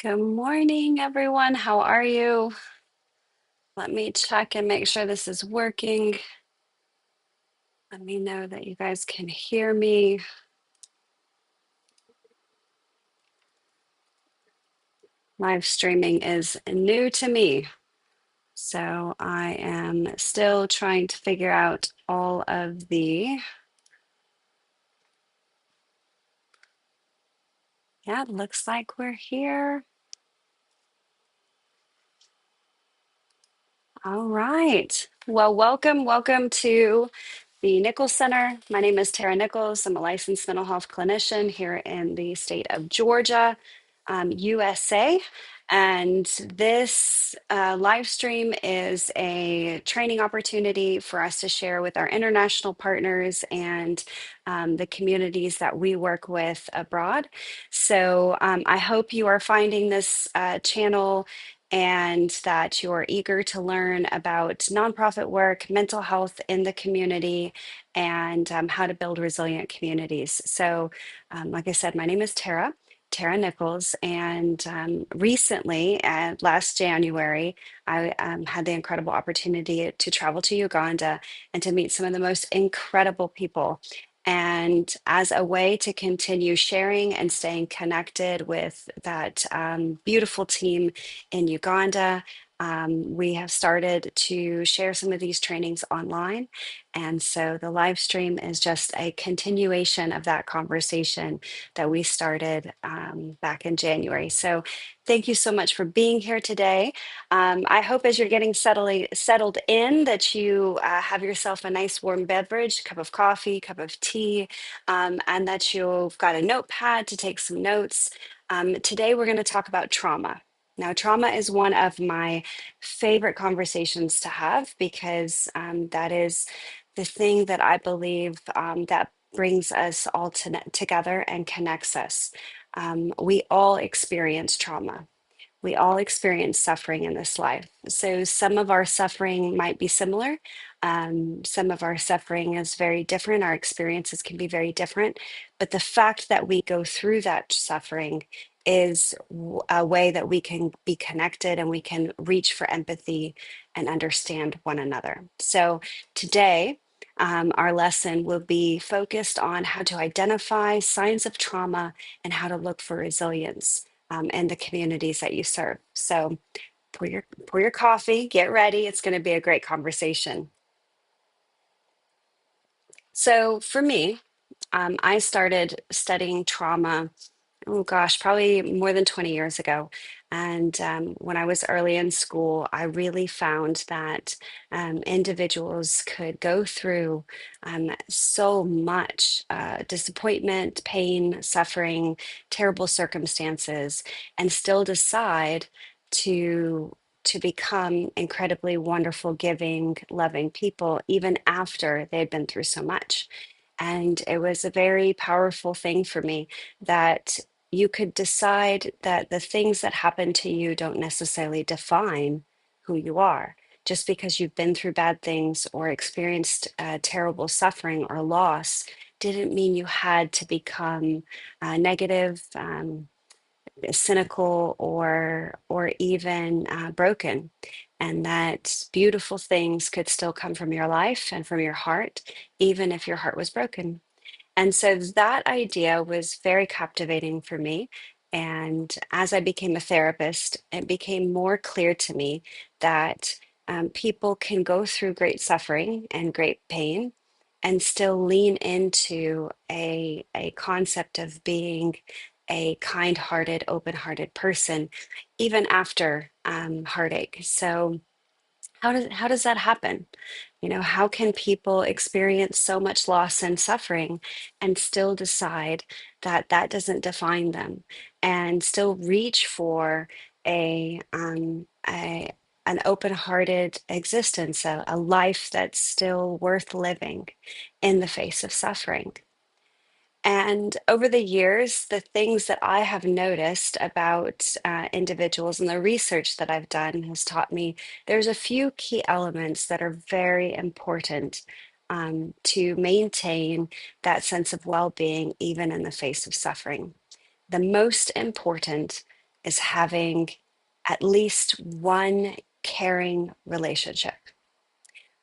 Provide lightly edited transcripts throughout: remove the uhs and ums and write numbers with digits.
Good morning, everyone. How are you? Let me check and make sure this is working. Let me know that you guys can hear me. Live streaming is new to me, so I am still trying to figure out all of yeah, it looks like we're here. All right. Well, welcome to the Nichols Center. My name is Tara Nichols. I'm a licensed mental health clinician here in the state of Georgia, USA. And this live stream is a training opportunity for us to share with our international partners and the communities that we work with abroad. So I hope you are finding this channel and that you're eager to learn about nonprofit work, mental health in the community, and how to build resilient communities. So, like I said, my name is Tara Nichols, and recently, last January, I had the incredible opportunity to travel to Uganda and to meet some of the most incredible people. And as a way to continue sharing and staying connected with that beautiful team in Uganda, we have started to share some of these trainings online. And so the live stream is just a continuation of that conversation that we started back in January. So thank you so much for being here today. I hope as you're getting settled in that you have yourself a nice warm beverage, cup of coffee, cup of tea, and that you've got a notepad to take some notes. Today we're going to talk about trauma. Now, trauma is one of my favorite conversations to have because that is the thing that I believe that brings us all together and connects us. We all experience trauma. We all experience suffering in this life. So some of our suffering might be similar. Some of our suffering is very different. Our experiences can be very different. But the fact that we go through that suffering is a way that we can be connected and we can reach for empathy and understand one another. So today, our lesson will be focused on how to identify signs of trauma and how to look for resilience and the communities that you serve. So pour your coffee, get ready. It's going to be a great conversation. So for me, I started studying trauma, oh gosh, probably more than 20 years ago. And when I was early in school, I really found that individuals could go through so much disappointment, pain, suffering, terrible circumstances, and still decide to become incredibly wonderful, giving, loving people, even after they had been through so much. And it was a very powerful thing for me that you could decide that the things that happen to you don't necessarily define who you are. Just because you've been through bad things or experienced terrible suffering or loss didn't mean you had to become negative, cynical, or even broken. And that beautiful things could still come from your life and from your heart, even if your heart was broken. And so that idea was very captivating for me. And as I became a therapist, it became more clear to me that people can go through great suffering and great pain and still lean into a concept of being a kind-hearted, open-hearted person, even after heartache. So how does that happen? You know, how can people experience so much loss and suffering and still decide that that doesn't define them and still reach for a an open-hearted existence, a life that's still worth living in the face of suffering? And over the years, the things that I have noticed about individuals and the research that I've done has taught me there's a few key elements that are very important to maintain that sense of well being, even in the face of suffering. The most important is having at least one caring relationship.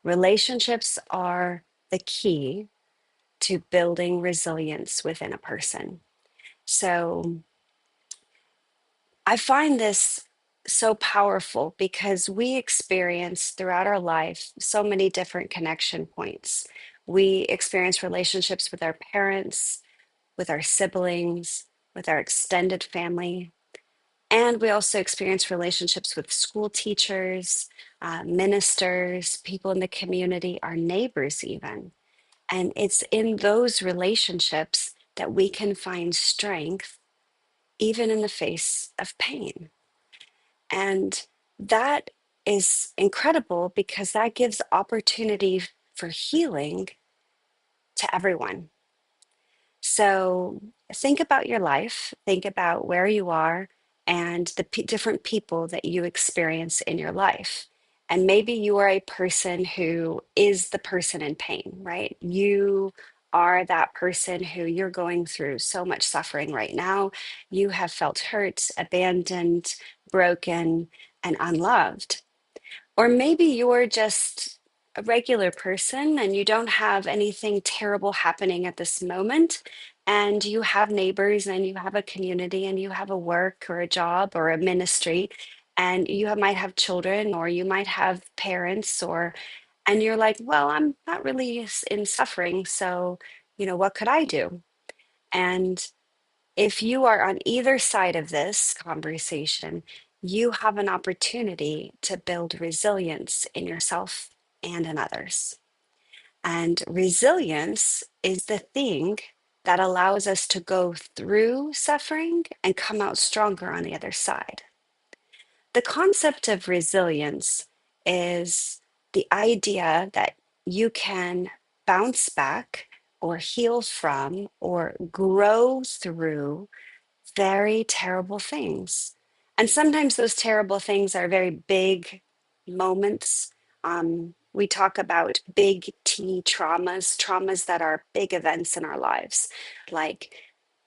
Relationships are the key to building resilience within a person. So I find this so powerful because we experience throughout our life so many different connection points. We experience relationships with our parents, with our siblings, with our extended family. And we also experience relationships with school teachers, ministers, people in the community, our neighbors, even. And it's in those relationships that we can find strength, even in the face of pain. And that is incredible because that gives opportunity for healing to everyone. So think about your life, think about where you are and the different people that you experience in your life. And maybe you are a person who is the person in pain, right? You are that person who you're going through so much suffering right now. You have felt hurt, abandoned, broken, and unloved. Or maybe you're just a regular person and you don't have anything terrible happening at this moment. And you have neighbors and you have a community and you have a work or a job or a ministry. And might have children or you might have parents and you're like, well, I'm not really in suffering. So, what could I do? And if you are on either side of this conversation, you have an opportunity to build resilience in yourself and in others. And resilience is the thing that allows us to go through suffering and come out stronger on the other side. The concept of resilience is the idea that you can bounce back or heal from or grow through very terrible things. And sometimes those terrible things are very big moments. We talk about big T traumas, traumas that are big events in our lives, like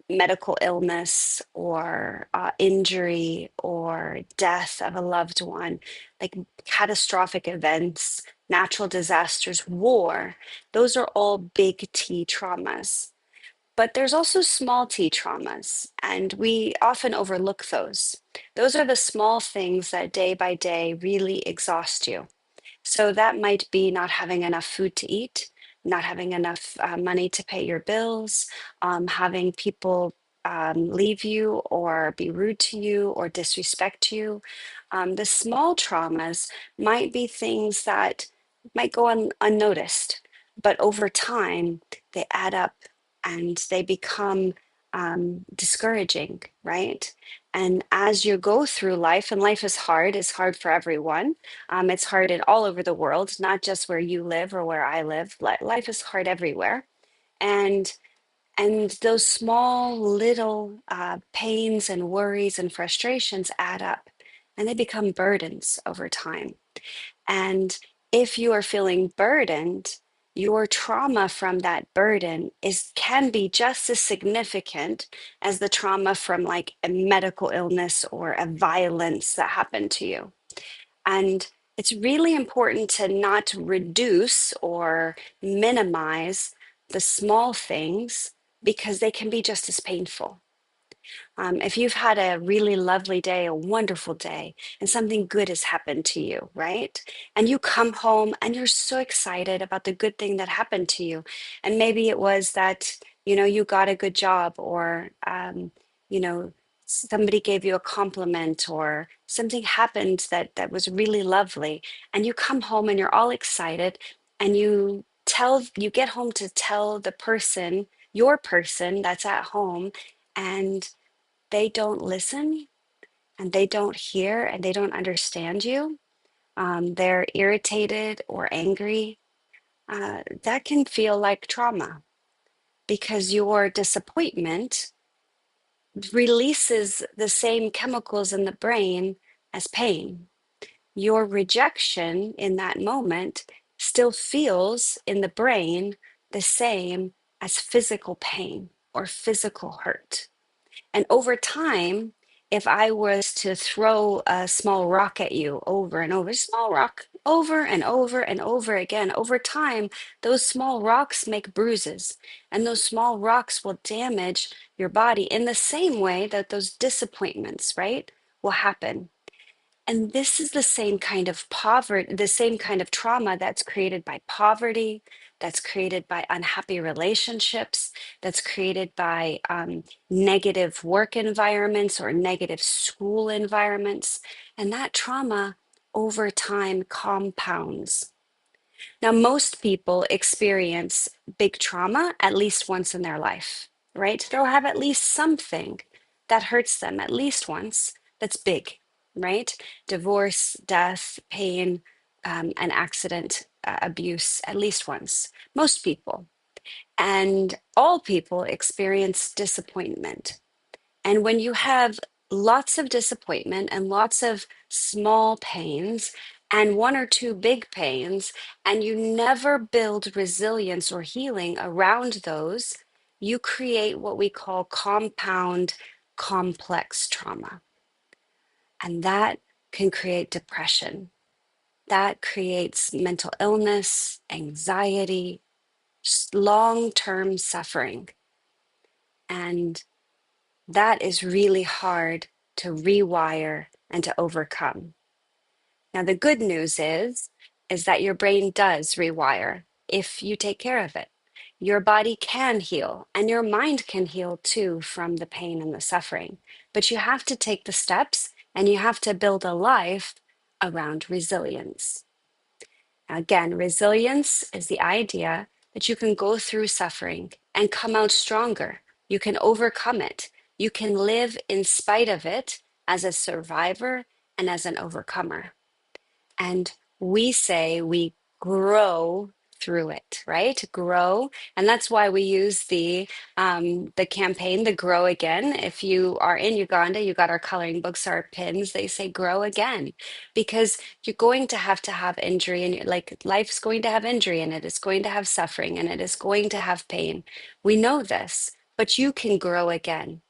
medical illness or injury or death of a loved one, like catastrophic events, natural disasters, war. Those are all big T traumas. But there's also small t traumas, and we often overlook those. Those are the small things that day by day really exhaust you. So that might be not having enough food to eat, not having enough money to pay your bills, having people leave you or be rude to you or disrespect you. The small traumas might be things that might go unnoticed, but over time they add up and they become discouraging, right? And as you go through life, and life is hard, it's hard for everyone. It's hard in all over the world, not just where you live or where I live. Life is hard everywhere, and those small little pains and worries and frustrations add up, and they become burdens over time. And if you are feeling burdened, your trauma from that burden can be just as significant as the trauma from like a medical illness or a violence that happened to you. And it's really important to not reduce or minimize the small things because they can be just as painful. If you've had a really lovely day, a wonderful day, and something good has happened to you, right? And you come home and you're so excited about the good thing that happened to you. And maybe it was that, you got a good job or, you know, somebody gave you a compliment or something happened that was really lovely. And you come home and you're all excited and you get home to tell the person, your person that's at home, and they don't listen and they don't hear and they don't understand you, they're irritated or angry, that can feel like trauma because your disappointment releases the same chemicals in the brain as pain. Your rejection in that moment still feels in the brain the same as physical pain or physical hurt. And over time, if I was to throw a small rock at you over and over, small rock over and over and over again, over time, those small rocks make bruises, and those small rocks will damage your body in the same way that those disappointments, right, will happen. And this is the same kind of poverty, the same kind of trauma that's created by poverty, that's created by unhappy relationships, that's created by negative work environments or negative school environments. And that trauma over time compounds. Now, most people experience big trauma at least once in their life, right? They'll have at least something that hurts them at least once that's big, right? Divorce, death, pain, an accident, abuse, at least once. Most people. And all people experience disappointment. And when you have lots of disappointment and lots of small pains and one or two big pains, and you never build resilience or healing around those, you create what we call compound complex trauma. And that can create depression. That creates mental illness, anxiety, long term suffering. And that is really hard to rewire and to overcome. Now, the good news is that your brain does rewire if you take care of it. Your body can heal and your mind can heal too from the pain and the suffering. But you have to take the steps and you have to build a life around resilience. Again, resilience is the idea that you can go through suffering and come out stronger. You can overcome it. You can live in spite of it as a survivor and as an overcomer. And we say we grow through it, right? Grow. And that's why we use the campaign, the Grow Again. If you are in Uganda, you got our coloring books, our pins, they say grow again, because you're going to have injury, and like life's going to have injury in it. It's going to have suffering and it is going to have pain. We know this, but you can grow again.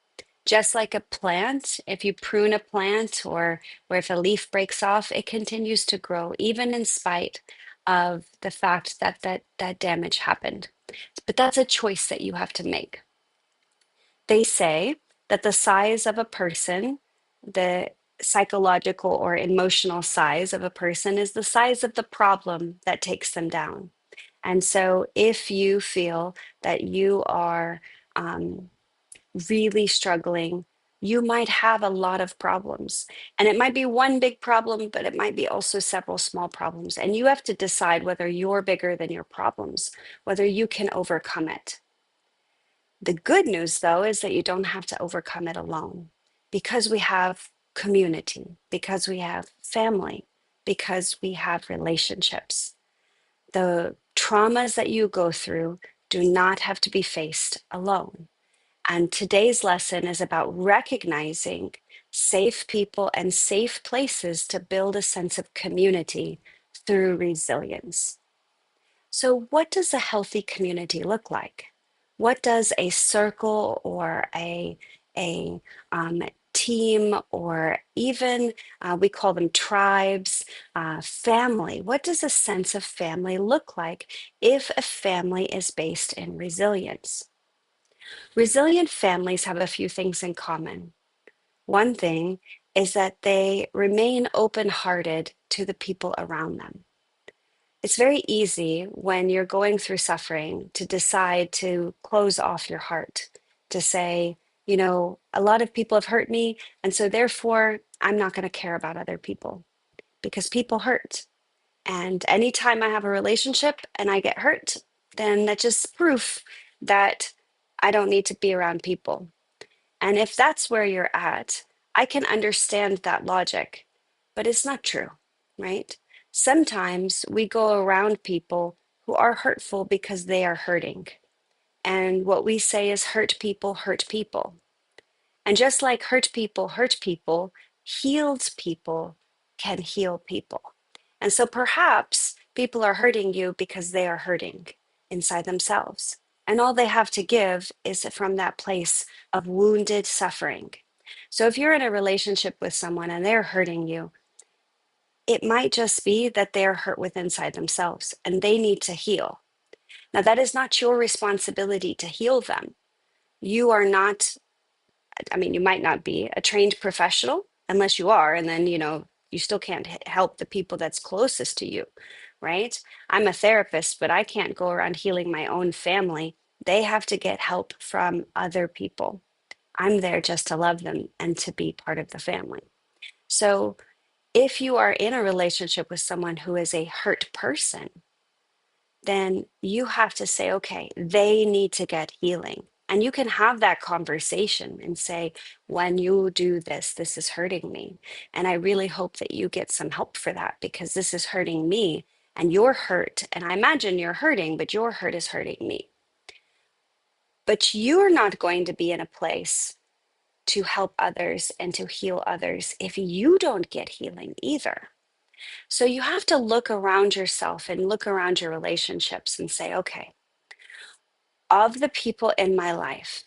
Just like a plant, if you prune a plant or if a leaf breaks off, it continues to grow, even in spite of the fact that that damage happened. But that's a choice that you have to make. They say that the size of a person, the psychological or emotional size of a person, is the size of the problem that takes them down. And so if you feel that you are really struggling, you might have a lot of problems. And it might be one big problem, but it might be also several small problems. And you have to decide whether you're bigger than your problems, whether you can overcome it. The good news, though, is that you don't have to overcome it alone, because we have community, because we have family, because we have relationships. The traumas that you go through do not have to be faced alone. And today's lesson is about recognizing safe people and safe places to build a sense of community through resilience. So, what does a healthy community look like? What does a circle or a team, or even we call them tribes, family? What does a sense of family look like if a family is based in resilience? Resilient families have a few things in common. One thing is that they remain open hearted to the people around them. It's very easy when you're going through suffering to decide to close off your heart, to say, you know, a lot of people have hurt me, and so therefore I'm not going to care about other people, because people hurt. And anytime I have a relationship and I get hurt, then that's just proof that I don't need to be around people. And if that's where you're at, I can understand that logic, but it's not true, right? Sometimes we go around people who are hurtful because they are hurting. And what we say is hurt people hurt people. And just like hurt people, healed people can heal people. And so perhaps people are hurting you because they are hurting inside themselves. And all they have to give is from that place of wounded suffering. So if you're in a relationship with someone and they're hurting you, it might just be that they're hurt within inside themselves and they need to heal. Now, that is not your responsibility to heal them. You are not, I mean, you might not be a trained professional unless you are, and then, you still can't help the people that's closest to you, right? I'm a therapist, but I can't go around healing my own family. They have to get help from other people. I'm there just to love them and to be part of the family. So if you are in a relationship with someone who is a hurt person, then you have to say, okay, they need to get healing. And you can have that conversation and say, when you do this, this is hurting me. And I really hope that you get some help for that because this is hurting me and you're hurt. And I imagine you're hurting, but your hurt is hurting me. But you're not going to be in a place to help others and to heal others if you don't get healing either. So you have to look around yourself and look around your relationships and say, okay, of the people in my life,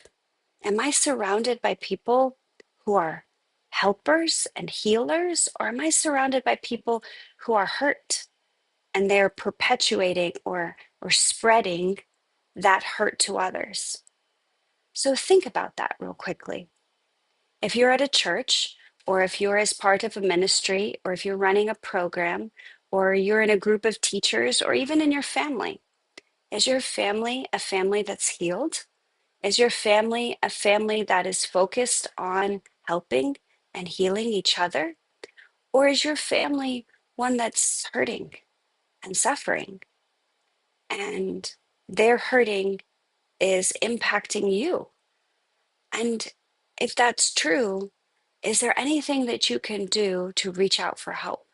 am I surrounded by people who are helpers and healers, or am I surrounded by people who are hurt and they're perpetuating or spreading that hurt to others? So think about that real quickly. If you're at a church, or if you're as part of a ministry, or if you're running a program, or you're in a group of teachers, or even in your family, is your family a family that's healed? Is your family a family that is focused on helping and healing each other? Or is your family one that's hurting and suffering? And their hurting is impacting you. And if that's true, is there anything that you can do to reach out for help?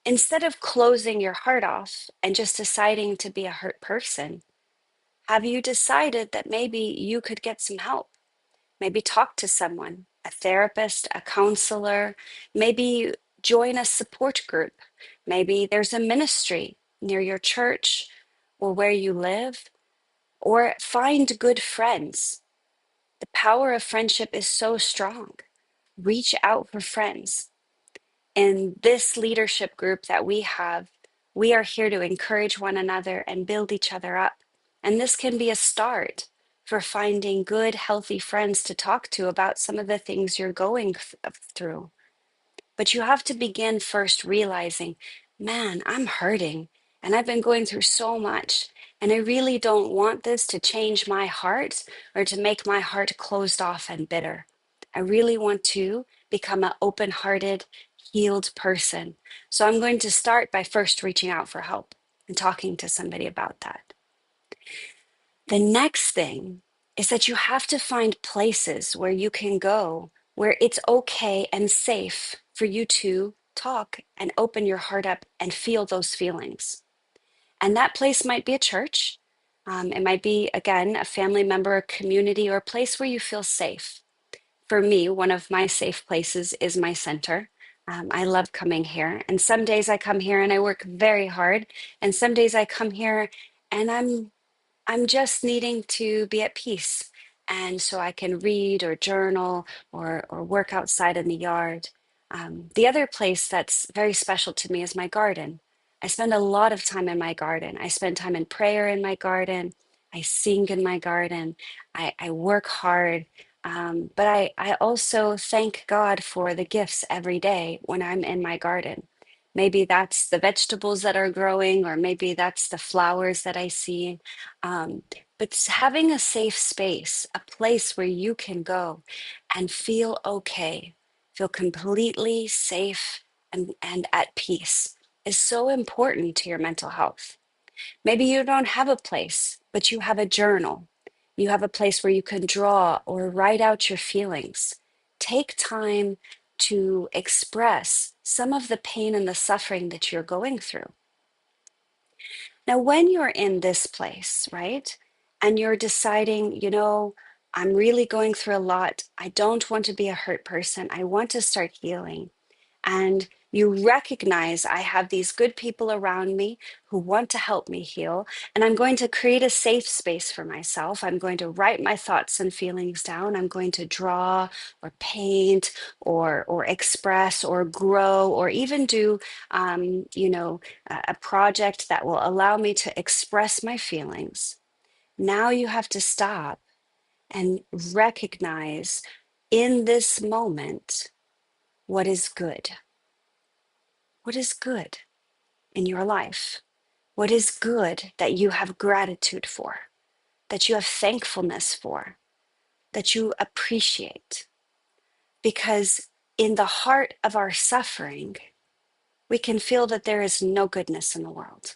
Instead of closing your heart off and just deciding to be a hurt person, have you decided that maybe you could get some help? Maybe talk to someone, a therapist, a counselor, maybe join a support group. Maybe there's a ministry near your church or where you live, or find good friends. The power of friendship is so strong. Reach out for friends. In this leadership group that we have, we are here to encourage one another and build each other up. And this can be a start for finding good, healthy friends to talk to about some of the things you're going through. But you have to begin first realizing, man, I'm hurting and I've been going through so much. And I really don't want this to change my heart or to make my heart closed off and bitter. I really want to become an open hearted, healed person. So I'm going to start by first reaching out for help and talking to somebody about that. The next thing is that you have to find places where you can go where it's okay and safe for you to talk and open your heart up and feel those feelings. And that place might be a church. It might be, again, a family member, a community, or a place where you feel safe. For me, one of my safe places is my center. I love coming here. And some days I come here and I work very hard. And some days I come here and I'm just needing to be at peace. And so I can read or journal or work outside in the yard. The other place that's very special to me is my garden. I spend a lot of time in my garden. I spend time in prayer in my garden. I sing in my garden. I work hard. But I also thank God for the gifts every day when I'm in my garden. Maybe that's the vegetables that are growing, or maybe that's the flowers that I see. But having a safe space, a place where you can go and feel okay, feel completely safe and at peace is so important to your mental health. Maybe you don't have a place, but you have a journal. You have a place where you can draw or write out your feelings. Take time to express some of the pain and the suffering that you're going through. Now, when you're in this place, right, and you're deciding, I'm really going through a lot. I don't want to be a hurt person. I want to start healing. and you recognize I have these good people around me who want to help me heal, and I'm going to create a safe space for myself. I'm going to write my thoughts and feelings down. I'm going to draw or paint or express or grow or even do a project that will allow me to express my feelings. Now you have to stop and recognize in this moment what is good. What is good in your life? What is good that you have gratitude for, that you have thankfulness for, that you appreciate? Because in the heart of our suffering, we can feel that there is no goodness in the world.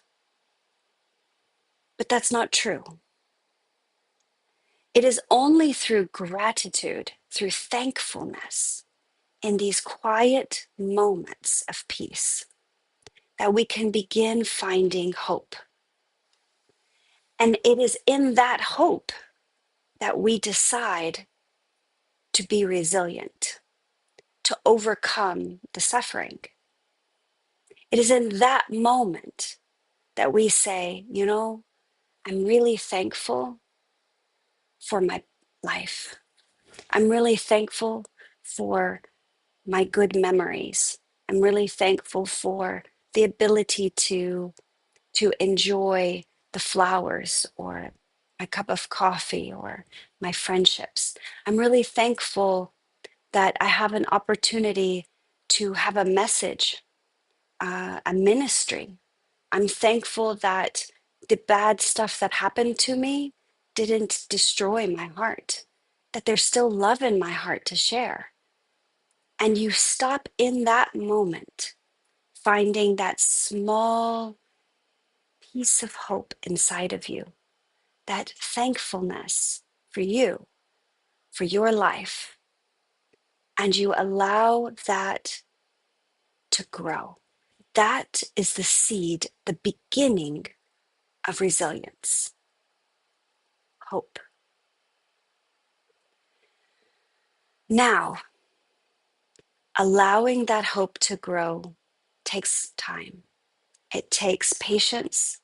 But that's not true. It is only through gratitude, through thankfulness, in these quiet moments of peace, that we can begin finding hope. And it is in that hope that we decide to be resilient, to overcome the suffering. It is in that moment that we say, I'm really thankful for my life. I'm really thankful for my good memories. I'm really thankful for the ability to enjoy the flowers or my cup of coffee or my friendships. I'm really thankful that I have an opportunity to have a message, a ministry. I'm thankful that the bad stuff that happened to me didn't destroy my heart, that there's still love in my heart to share. And you stop in that moment, finding that small piece of hope inside of you, that thankfulness for you, for your life, and you allow that to grow. That is the seed, the beginning of resilience, hope. Now, allowing that hope to grow takes time. It takes patience.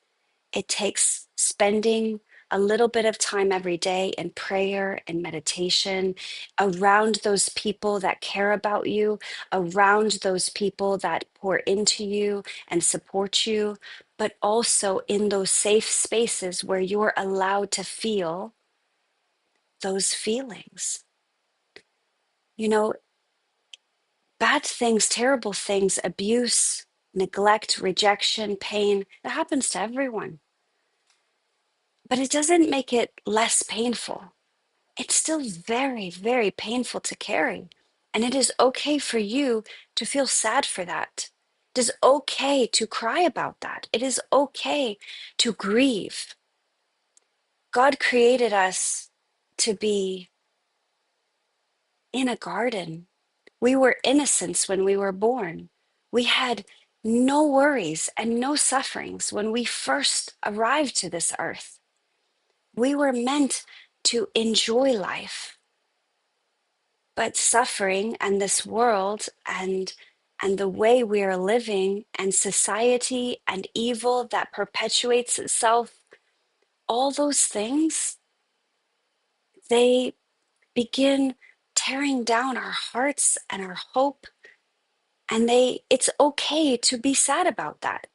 It takes spending a little bit of time every day in prayer and meditation around those people that care about you, around those people that pour into you and support you, but also in those safe spaces where you're allowed to feel those feelings. Bad things, terrible things, abuse, neglect, rejection, pain, it happens to everyone. But it doesn't make it less painful. It's still very, very painful to carry. And it is okay for you to feel sad for that. It is okay to cry about that. It is okay to grieve. God created us to be in a garden. We were innocents when we were born. We had no worries and no sufferings when we first arrived to this earth. We were meant to enjoy life. But suffering and this world and the way we are living and society and evil that perpetuates itself, all those things, they begin tearing down our hearts and our hope. And it's okay to be sad about that.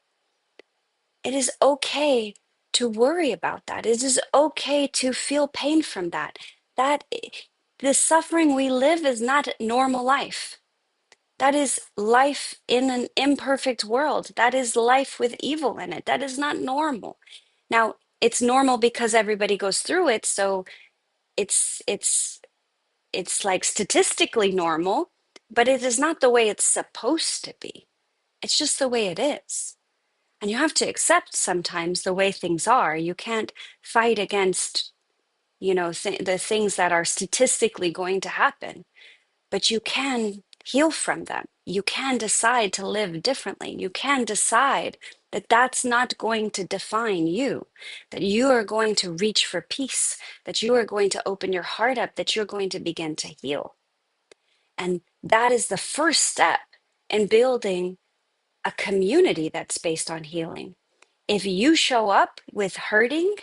It is okay to worry about that. It is okay to feel pain from that. That the suffering we live is not normal life. That is life in an imperfect world. That is life with evil in it. That is not normal. Now, it's normal because everybody goes through it, so it's it's it's like statistically normal, but it is not the way it's supposed to be. It's just the way it is. And you have to accept sometimes the way things are. You can't fight against, the things that are statistically going to happen, but you can heal from them. You can decide to live differently. You can decide that that's not going to define you, that you are going to reach for peace, that you are going to open your heart up, that you're going to begin to heal. And that is the first step and building a community that's based on healing. If you show up with hurting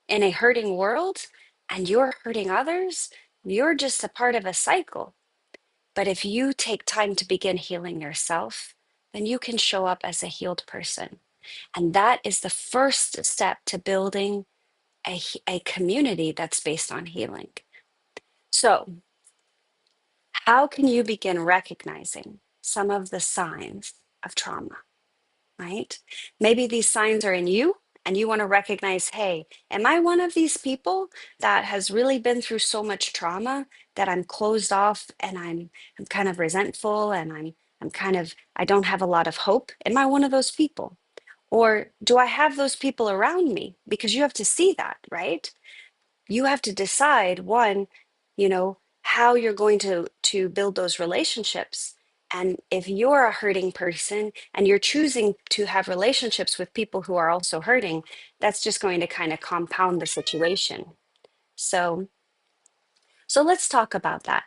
in a hurting world and you're hurting others, you're just a part of a cycle. But if you take time to begin healing yourself, then you can show up as a healed person. And that is the first step to building a community that's based on healing. So, how can you begin recognizing some of the signs of trauma, right? Maybe these signs are in you and you want to recognize, hey, am I one of these people that has really been through so much trauma that I'm closed off and I'm kind of resentful and I'm kind of I don't have a lot of hope? Am I one of those people? Or do I have those people around me? Because you have to see that, right? You have to decide one, how you're going to build those relationships. And if you're a hurting person and you're choosing to have relationships with people who are also hurting, that's just going to kind of compound the situation. So so let's talk about that.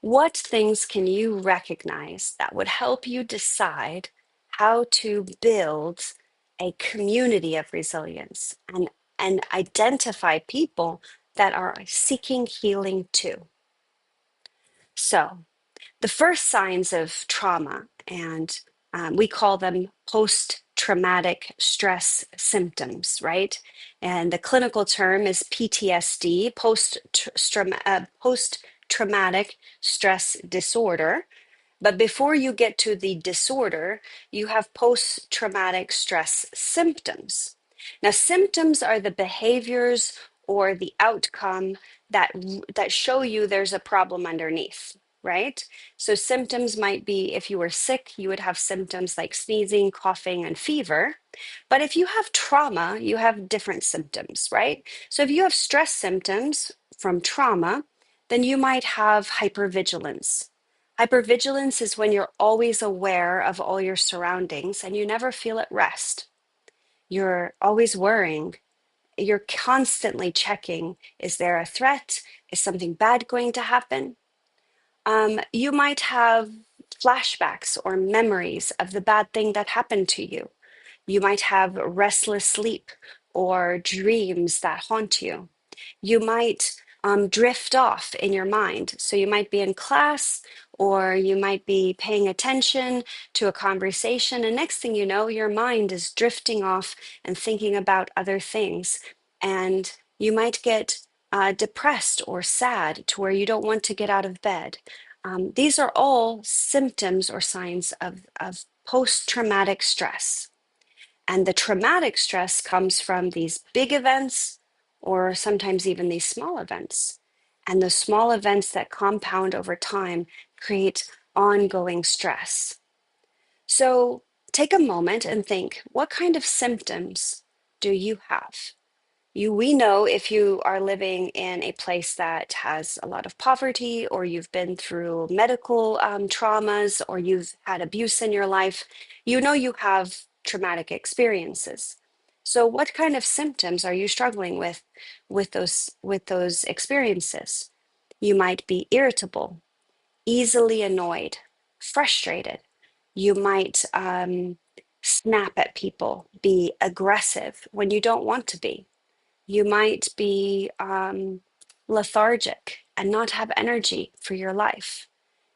What things can you recognize that would help you decide how to build a community of resilience and identify people that are seeking healing too? So, the first signs of trauma, and we call them post traumatic stress symptoms, right? And the clinical term is PTSD, post traumatic stress disorder. But before you get to the disorder, you have post traumatic stress symptoms. Now, symptoms are the behaviors or the outcome that show you there's a problem underneath, right? So symptoms might be if you were sick, you would have symptoms like sneezing, coughing, and fever. But if you have trauma, you have different symptoms, right? So if you have stress symptoms from trauma, then you might have hypervigilance. Hypervigilance is when you're always aware of all your surroundings and you never feel at rest. You're always worrying. You're constantly checking, is there a threat? Is something bad going to happen? You might have flashbacks or memories of the bad thing that happened to you. You might have restless sleep or dreams that haunt you. You might drift off in your mind. So you might be in class or you might be paying attention to a conversation. And next thing you know, your mind is drifting off and thinking about other things. And you might get depressed or sad to where you don't want to get out of bed. These are all symptoms or signs of post traumatic stress. And the traumatic stress comes from these big events or sometimes even these small events. And the small events that compound over time create ongoing stress. So take a moment and think, what kind of symptoms do you have? We know if you are living in a place that has a lot of poverty, or you've been through medical traumas, or you've had abuse in your life, you know you have traumatic experiences. So, what kind of symptoms are you struggling with those experiences? You might be irritable, easily annoyed, frustrated. You might snap at people, be aggressive when you don't want to be. You might be lethargic and not have energy for your life.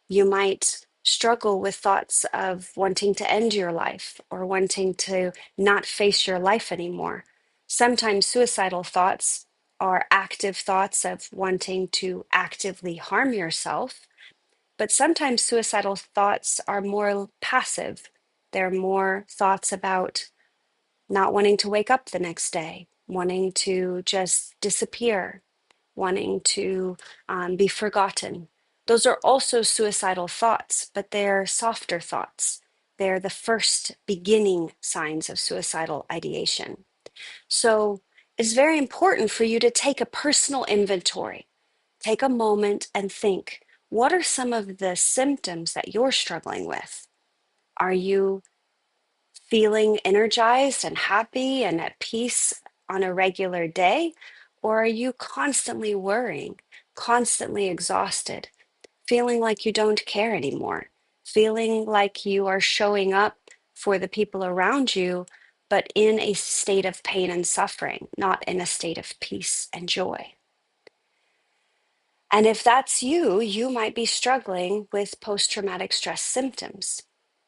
You might struggle with thoughts of wanting to end your life or wanting to not face your life anymore. Sometimes suicidal thoughts are active thoughts of wanting to actively harm yourself, but sometimes suicidal thoughts are more passive. They're more thoughts about not wanting to wake up the next day, wanting to just disappear, wanting to be forgotten. Those are also suicidal thoughts, but they're softer thoughts. They're the first beginning signs of suicidal ideation. So it's very important for you to take a personal inventory. Take a moment and think, what are some of the symptoms that you're struggling with? Are you feeling energized and happy and at peace on a regular day? Or are you constantly worrying, constantly exhausted, feeling like you don't care anymore? feeling like you are showing up for the people around you, but in a state of pain and suffering, not in a state of peace and joy. And if that's you, you might be struggling with post-traumatic stress symptoms.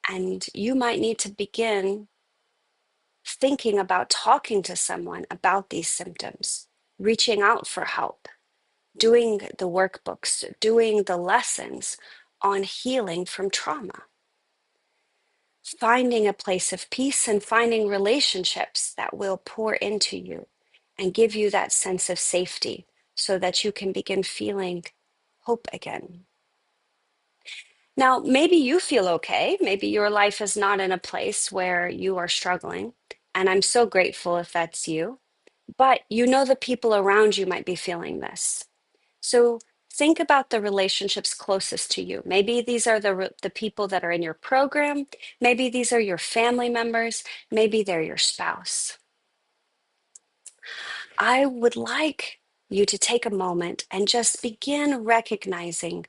And you might need to begin thinking about talking to someone about these symptoms, reaching out for help, doing the workbooks, doing the lessons on healing from trauma, finding a place of peace and finding relationships that will pour into you and give you that sense of safety so that you can begin feeling hope again. Now, maybe you feel okay. Maybe your life is not in a place where you are struggling. And I'm so grateful if that's you. But you know the people around you might be feeling this. So think about the relationships closest to you. Maybe these are the people that are in your program. Maybe these are your family members. Maybe they're your spouse. I would like you to take a moment and just begin recognizing,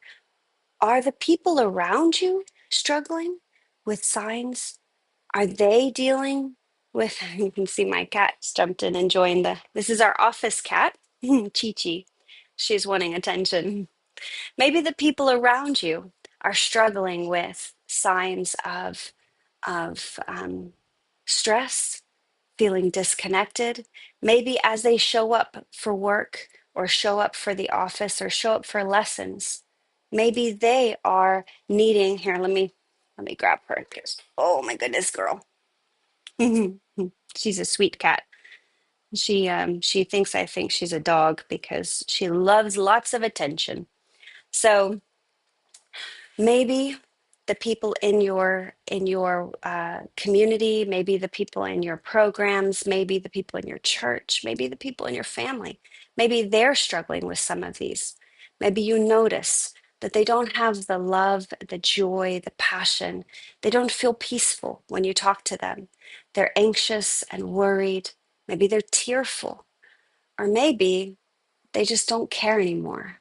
are the people around you struggling with signs? Are they dealing with, you can see my cat jumped in and joined this is our office cat, Chi Chi. She's wanting attention. Maybe the people around you are struggling with signs of stress, feeling disconnected. Maybe as they show up for work or show up for the office or show up for lessons, maybe they are needing, here, let me grab her because, oh my goodness, girl. She's a sweet cat. She thinks I think she's a dog because she loves lots of attention. So maybe the people in your community, maybe the people in your programs, maybe the people in your church, maybe the people in your family, maybe they're struggling with some of these. Maybe you notice that they don't have the love, the joy, the passion. They don't feel peaceful when you talk to them. They're anxious and worried. Maybe they're tearful, or maybe they just don't care anymore.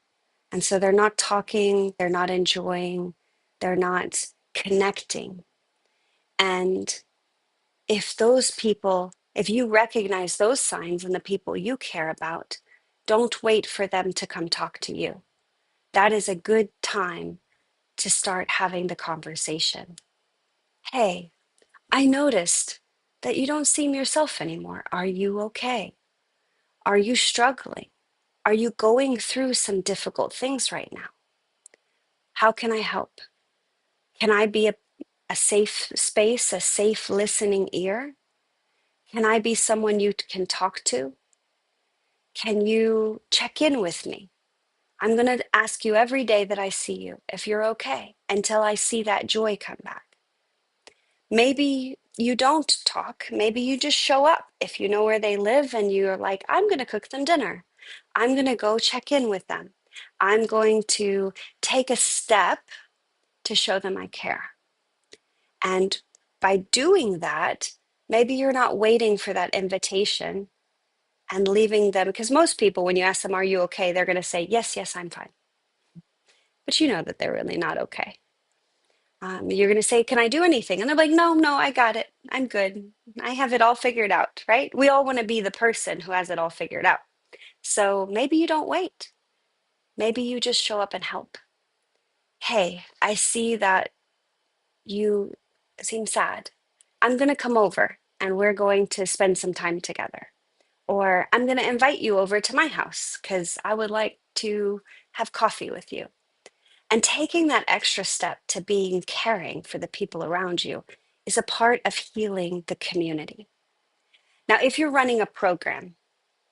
And so they're not talking, they're not enjoying, they're not connecting. And if you recognize those signs in the people you care about, don't wait for them to come talk to you. That is a good time to start having the conversation. Hey, I noticed that you don't seem yourself anymore. Are you okay? Are you struggling? Are you going through some difficult things right now? How can I help? Can I be a safe space, a safe listening ear? Can I be someone you can talk to? Can you check in with me? I'm going to ask you every day that I see you if you're okay until I see that joy come back. Maybe you don't talk. Maybe you just show up if you know where they live and you're like, I'm going to cook them dinner. I'm going to go check in with them. I'm going to take a step to show them I care. And by doing that, maybe you're not waiting for that invitation and leaving them, because most people, when you ask them, are you okay? They're going to say, yes, yes, I'm fine. But you know that they're really not okay. You're going to say, can I do anything? And they're like, no, no, I got it. I'm good. I have it all figured out, right? We all want to be the person who has it all figured out. So maybe you don't wait. Maybe you just show up and help. Hey, I see that you seem sad. I'm going to come over and we're going to spend some time together. Or I'm going to invite you over to my house because I would like to have coffee with you. And taking that extra step to being caring for the people around you is a part of healing the community. Now, if you're running a program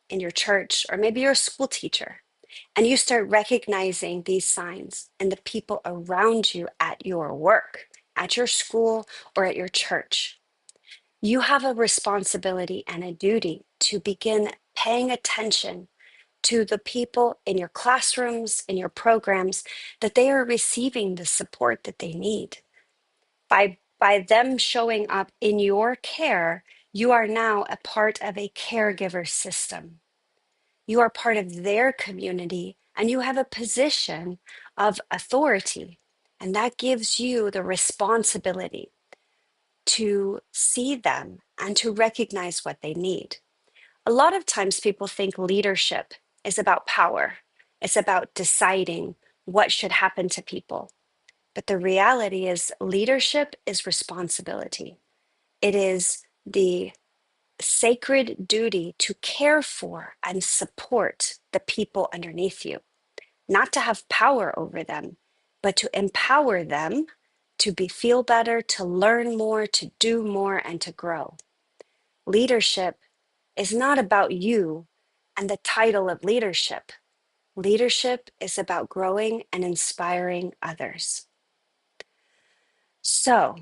in your church, or maybe you're a school teacher, and you start recognizing these signs in the people around you at your work, at your school, or at your church, you have a responsibility and a duty to begin paying attention to the people in your classrooms, in your programs, that they are receiving the support that they need. By them showing up in your care, you are now a part of a caregiver system. You are part of their community and you have a position of authority And that gives you the responsibility to see them and to recognize what they need. A lot of times people think leadership is about power. It's about deciding what should happen to people. But the reality is leadership is responsibility. It is the sacred duty to care for and support the people underneath you, not to have power over them, but to empower them to feel better, to learn more, to do more, and to grow. Leadership is not about you and the title of leadership. Leadership is about growing and inspiring others. So,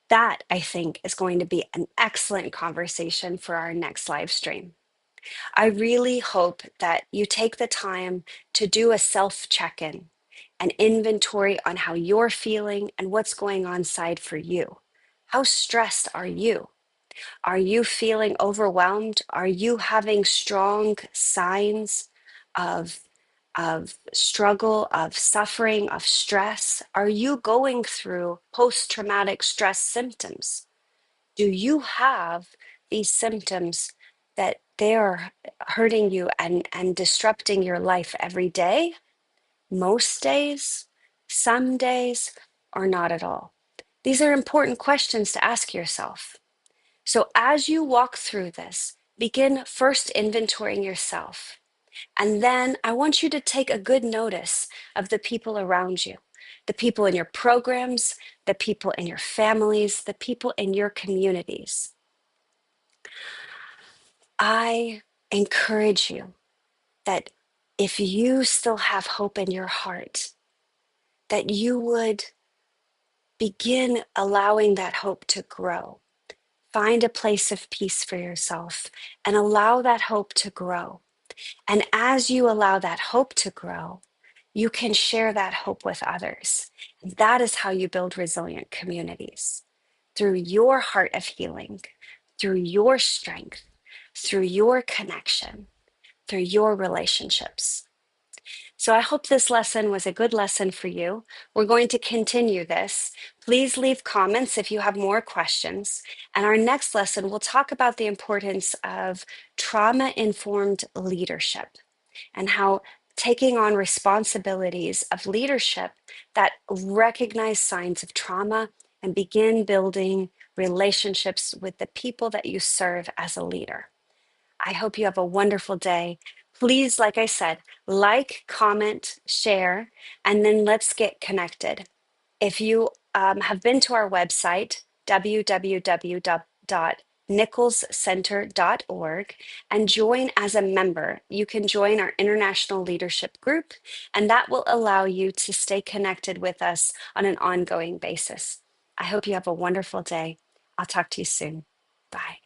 that I think is going to be an excellent conversation for our next live stream. I really hope that you take the time to do a self check in, an inventory on how you're feeling and what's going on inside for you. How stressed are you? Are you feeling overwhelmed? Are you having strong signs of, of struggle, of suffering, of stress? Are you going through post traumatic stress symptoms? Do you have these symptoms that they're hurting you and disrupting your life every day, most days, some days, or not at all? These are important questions to ask yourself. So as you walk through this, begin first inventorying yourself. And then I want you to take a good notice of the people around you, the people in your programs, the people in your families, the people in your communities. I encourage you that if you still have hope in your heart, that you would begin allowing that hope to grow. Find a place of peace for yourself and allow that hope to grow. And as you allow that hope to grow, you can share that hope with others. That is how you build resilient communities, through your heart of healing, through your strength, through your connection, through your relationships. So I hope this lesson was a good lesson for you. We're going to continue this. Please leave comments if you have more questions. And our next lesson, we'll talk about the importance of trauma-informed leadership and how taking on responsibilities of leadership that recognize signs of trauma and begin building relationships with the people that you serve as a leader. I hope you have a wonderful day. Please, like I said, like, comment, share, and then let's get connected. If you have been to our website, www.nicholscenter.org, and join as a member, you can join our international leadership group, and that will allow you to stay connected with us on an ongoing basis. I hope you have a wonderful day. I'll talk to you soon. Bye.